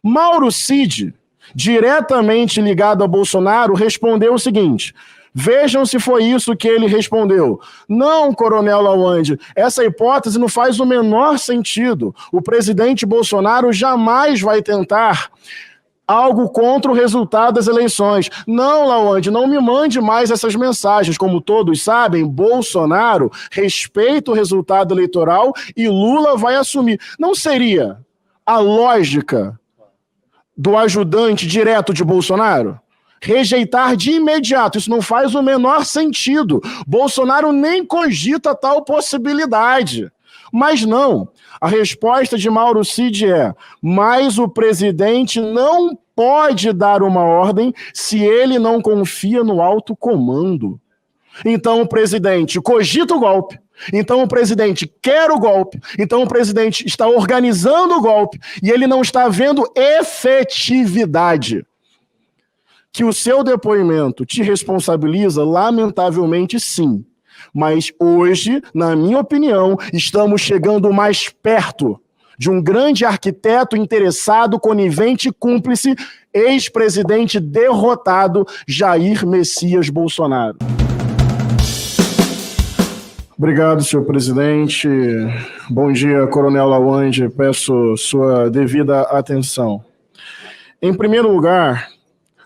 Mauro Cid, diretamente ligado a Bolsonaro, respondeu o seguinte: vejam se foi isso que ele respondeu. Não, Coronel Lawande, essa hipótese não faz o menor sentido. O presidente Bolsonaro jamais vai tentar algo contra o resultado das eleições. Não, Lawande, não me mande mais essas mensagens. Como todos sabem, Bolsonaro respeita o resultado eleitoral e Lula vai assumir. Não seria a lógica do ajudante direto de Bolsonaro rejeitar de imediato? Isso não faz o menor sentido. Bolsonaro nem cogita tal possibilidade. Mas não, a resposta de Mauro Cid é: mas o presidente não pode dar uma ordem se ele não confia no alto comando. Então o presidente cogita o golpe, então o presidente quer o golpe, então o presidente está organizando o golpe e ele não está vendo efetividade. Que o seu depoimento te responsabiliza, lamentavelmente sim. Mas hoje, na minha opinião, estamos chegando mais perto de um grande arquiteto interessado, conivente, cúmplice, ex-presidente derrotado, Jair Messias Bolsonaro. Obrigado, senhor presidente. Bom dia, Coronel Lawande. Peço sua devida atenção. Em primeiro lugar,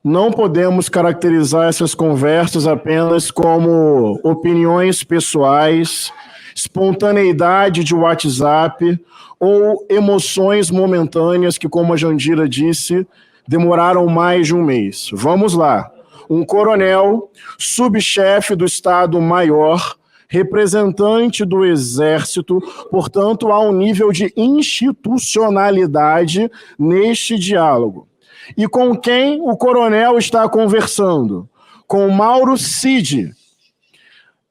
não podemos caracterizar essas conversas apenas como opiniões pessoais, espontaneidade de WhatsApp ou emoções momentâneas que, como a Jandira disse, demoraram mais de um mês. Vamos lá. Um coronel, subchefe do Estado-Maior, representante do Exército, portanto, há um nível de institucionalidade neste diálogo. E com quem o coronel está conversando? Com Mauro Cid,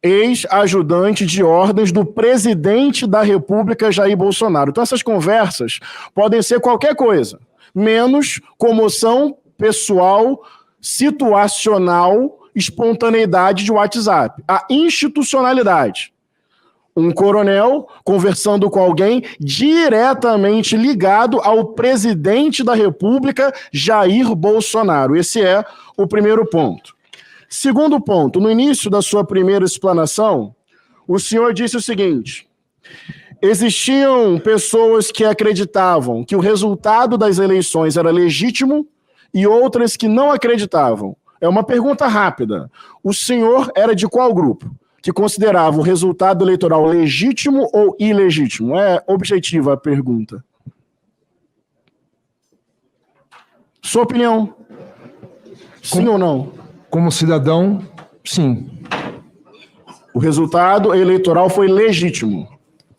ex-ajudante de ordens do presidente da República, Jair Bolsonaro. Então essas conversas podem ser qualquer coisa, menos comoção pessoal, situacional, espontaneidade de WhatsApp. A institucionalidade. Um coronel conversando com alguém diretamente ligado ao presidente da República, Jair Bolsonaro. Esse é o primeiro ponto. Segundo ponto, no início da sua primeira explanação, o senhor disse o seguinte: existiam pessoas que acreditavam que o resultado das eleições era legítimo e outras que não acreditavam. É uma pergunta rápida. O senhor era de qual grupo? Que considerava o resultado eleitoral legítimo ou ilegítimo? É objetiva a pergunta. Sua opinião? Sim ou não? Como cidadão, sim. O resultado eleitoral foi legítimo?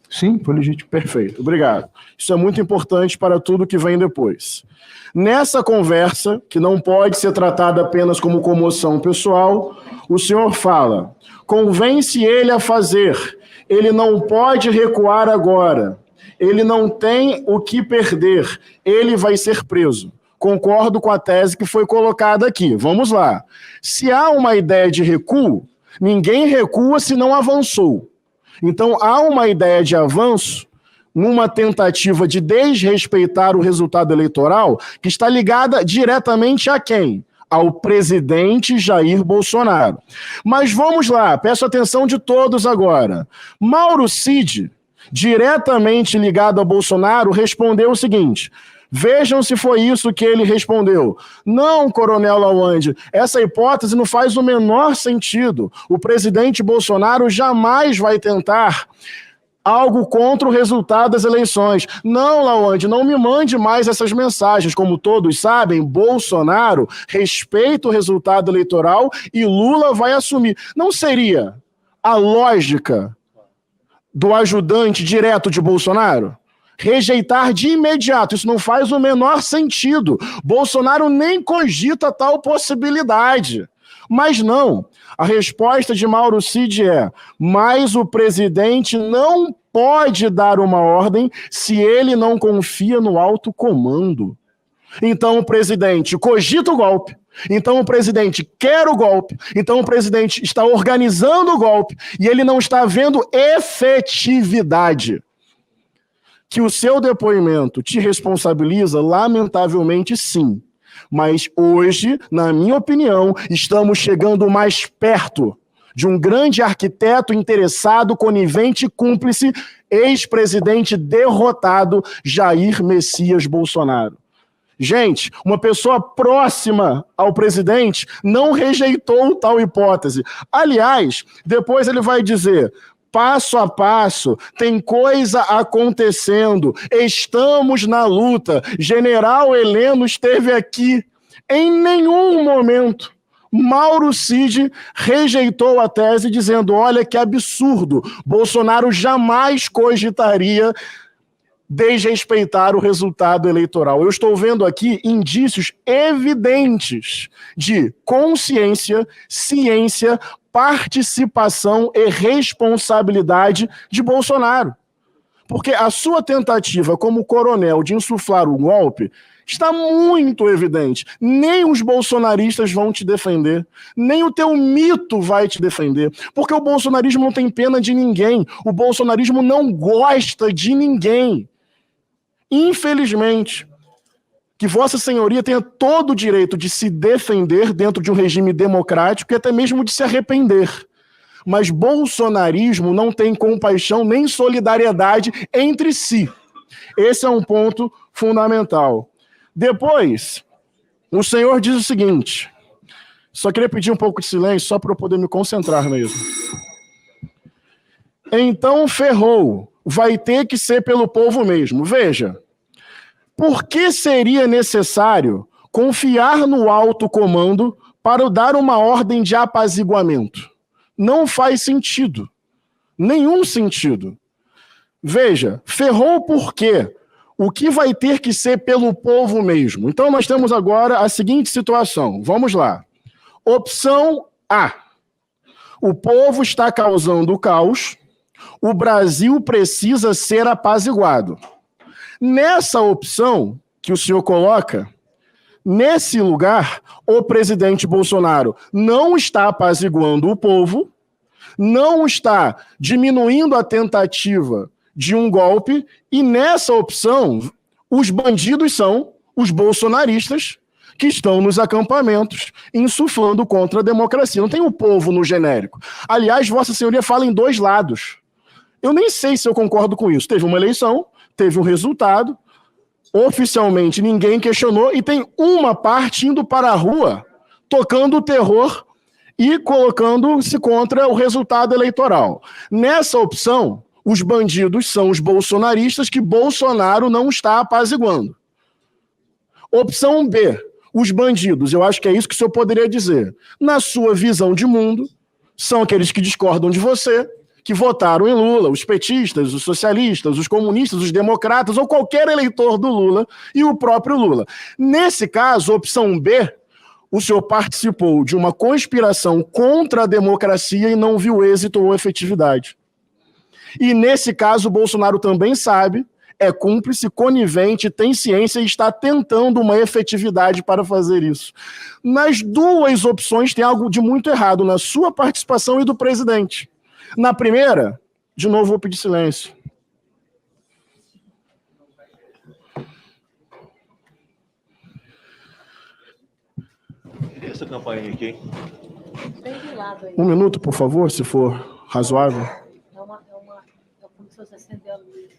Sim, foi legítimo. Perfeito, obrigado. Isso é muito importante para tudo que vem depois. Nessa conversa, que não pode ser tratada apenas como comoção pessoal, o senhor fala: convence ele a fazer, ele não pode recuar agora, ele não tem o que perder, ele vai ser preso. Concordo com a tese que foi colocada aqui. Vamos lá. Se há uma ideia de recuo, ninguém recua se não avançou. Então há uma ideia de avanço numa tentativa de desrespeitar o resultado eleitoral que está ligada diretamente a quem? Ao presidente Jair Bolsonaro. Mas vamos lá, peço atenção de todos agora. Mauro Cid, diretamente ligado a Bolsonaro, respondeu o seguinte: vejam se foi isso que ele respondeu. Não, Coronel Lawande, essa hipótese não faz o menor sentido. O presidente Bolsonaro jamais vai tentar algo contra o resultado das eleições. Não, Lawande, não me mande mais essas mensagens. Como todos sabem, Bolsonaro respeita o resultado eleitoral e Lula vai assumir. Não seria a lógica do ajudante direto de Bolsonaro rejeitar de imediato? Isso não faz o menor sentido. Bolsonaro nem cogita tal possibilidade. Mas não, a resposta de Mauro Cid é: mas o presidente não pode dar uma ordem se ele não confia no alto comando. Então o presidente cogita o golpe, então o presidente quer o golpe, então o presidente está organizando o golpe e ele não está vendo efetividade. que o seu depoimento te responsabiliza, lamentavelmente sim. Mas hoje, na minha opinião, estamos chegando mais perto de um grande arquiteto interessado, conivente e cúmplice, ex-presidente derrotado, Jair Messias Bolsonaro. Gente, uma pessoa próxima ao presidente não rejeitou tal hipótese. Aliás, depois ele vai dizer: passo a passo, tem coisa acontecendo, estamos na luta, General Heleno esteve aqui. Em nenhum momento Mauro Cid rejeitou a tese, dizendo: olha que absurdo, Bolsonaro jamais cogitaria desrespeitar o resultado eleitoral. Eu estou vendo aqui indícios evidentes de consciência, ciência, participação e responsabilidade de Bolsonaro. Porque a sua tentativa como coronel de insuflar o golpe está muito evidente. Nem os bolsonaristas vão te defender, nem o teu mito vai te defender, porque o bolsonarismo não tem pena de ninguém, o bolsonarismo não gosta de ninguém. Infelizmente, que Vossa Senhoria tenha todo o direito de se defender dentro de um regime democrático e até mesmo de se arrepender. Mas bolsonarismo não tem compaixão nem solidariedade entre si. Esse é um ponto fundamental. Depois, o senhor diz o seguinte, só queria pedir um pouco de silêncio só para eu poder me concentrar mesmo. Então ferrou, vai ter que ser pelo povo mesmo. Veja, por que seria necessário confiar no alto comando para dar uma ordem de apaziguamento? Não faz sentido. Nenhum sentido. Veja, ferrou por quê? O que vai ter que ser pelo povo mesmo? Então nós temos agora a seguinte situação. Vamos lá. Opção A. O povo está causando caos. O Brasil precisa ser apaziguado. Nessa opção que o senhor coloca, nesse lugar, o presidente Bolsonaro não está apaziguando o povo, não está diminuindo a tentativa de um golpe, e nessa opção, os bandidos são os bolsonaristas que estão nos acampamentos insuflando contra a democracia. Não tem o povo no genérico. Aliás, Vossa Senhoria fala em dois lados. Eu nem sei se eu concordo com isso. Teve uma eleição, teve um resultado, oficialmente ninguém questionou, e tem uma parte indo para a rua, tocando o terror e colocando-se contra o resultado eleitoral. Nessa opção, os bandidos são os bolsonaristas que Bolsonaro não está apaziguando. Opção B, os bandidos, eu acho que é isso que o senhor poderia dizer. Na sua visão de mundo, são aqueles que discordam de você, que votaram em Lula, os petistas, os socialistas, os comunistas, os democratas, ou qualquer eleitor do Lula e o próprio Lula. Nesse caso, opção B, o senhor participou de uma conspiração contra a democracia e não viu êxito ou efetividade. E nesse caso, o Bolsonaro também sabe, é cúmplice, conivente, tem ciência e está tentando uma efetividade para fazer isso. Nas duas opções tem algo de muito errado na sua participação e do presidente. Na primeira, de novo vou pedir silêncio. Essa campanha aqui, hein? Um minuto, por favor, se for razoável. Como se fosse acender a luz.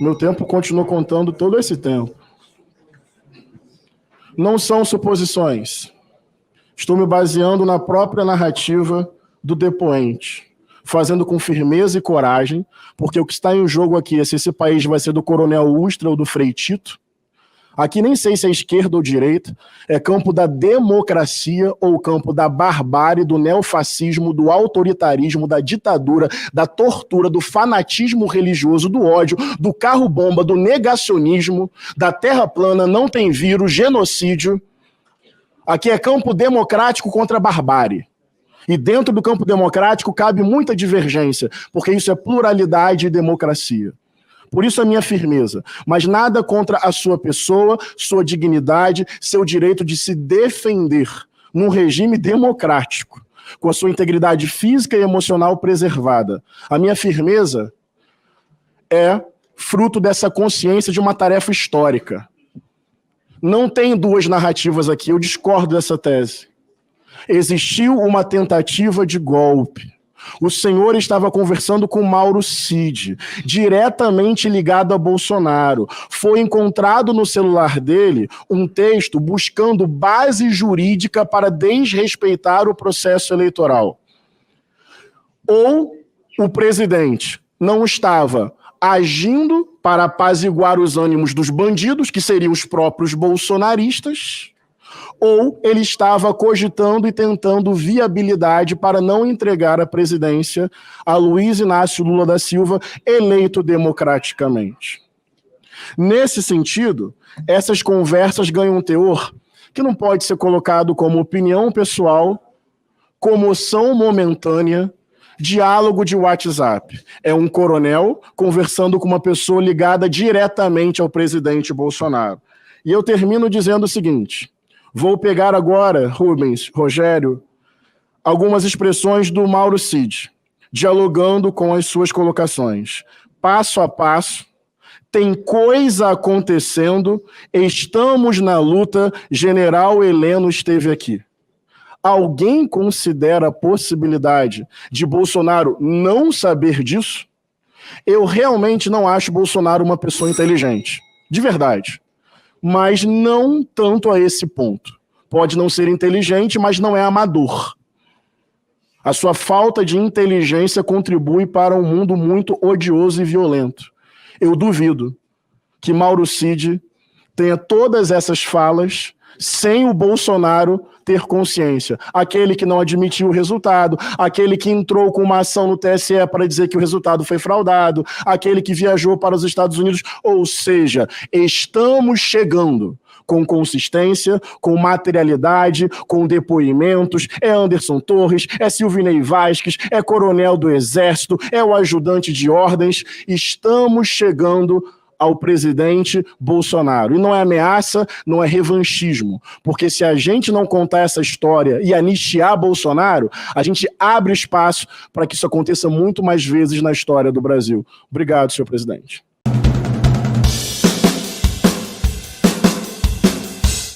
Meu tempo continuou contando todo esse tempo. Não são suposições. Estou me baseando na própria narrativa do depoente, fazendo com firmeza e coragem, porque o que está em jogo aqui é se esse país vai ser do Coronel Ustra ou do Frei Tito. Aqui nem sei se é esquerda ou direita, é campo da democracia ou campo da barbárie, do neofascismo, do autoritarismo, da ditadura, da tortura, do fanatismo religioso, do ódio, do carro-bomba, do negacionismo, da terra plana, não tem vírus, genocídio. Aqui é campo democrático contra a barbárie. E dentro do campo democrático cabe muita divergência, porque isso é pluralidade e democracia. Por isso a minha firmeza, mas nada contra a sua pessoa, sua dignidade, seu direito de se defender num regime democrático, com a sua integridade física e emocional preservada. A minha firmeza é fruto dessa consciência de uma tarefa histórica. Não tem duas narrativas aqui, eu discordo dessa tese. Existiu uma tentativa de golpe. O senhor estava conversando com Mauro Cid, diretamente ligado a Bolsonaro. Foi encontrado no celular dele um texto buscando base jurídica para desrespeitar o processo eleitoral. Ou o presidente não estava agindo para apaziguar os ânimos dos bandidos, que seriam os próprios bolsonaristas, ou ele estava cogitando e tentando viabilidade para não entregar a presidência a Luiz Inácio Lula da Silva, eleito democraticamente. Nesse sentido, essas conversas ganham um teor que não pode ser colocado como opinião pessoal, comoção momentânea, diálogo de WhatsApp. É um coronel conversando com uma pessoa ligada diretamente ao presidente Bolsonaro. E eu termino dizendo o seguinte: vou pegar agora, Rubens, Rogério, algumas expressões do Mauro Cid, dialogando com as suas colocações. Passo a passo, tem coisa acontecendo, estamos na luta, General Heleno esteve aqui. Alguém considera a possibilidade de Bolsonaro não saber disso? Eu realmente não acho Bolsonaro uma pessoa inteligente, de verdade. Mas não tanto a esse ponto. Pode não ser inteligente, mas não é amador. A sua falta de inteligência contribui para um mundo muito odioso e violento. Eu duvido que Mauro Cid tenha todas essas falas sem o Bolsonaro ter consciência. Aquele que não admitiu o resultado, aquele que entrou com uma ação no TSE para dizer que o resultado foi fraudado, aquele que viajou para os Estados Unidos. Ou seja, estamos chegando com consistência, com materialidade, com depoimentos. É Anderson Torres, é Silvinei Vasquez, é coronel do Exército, é o ajudante de ordens. Estamos chegando ao presidente Bolsonaro. E não é ameaça, não é revanchismo. Porque se a gente não contar essa história e anistiar Bolsonaro, a gente abre espaço para que isso aconteça muito mais vezes na história do Brasil. Obrigado, senhor presidente.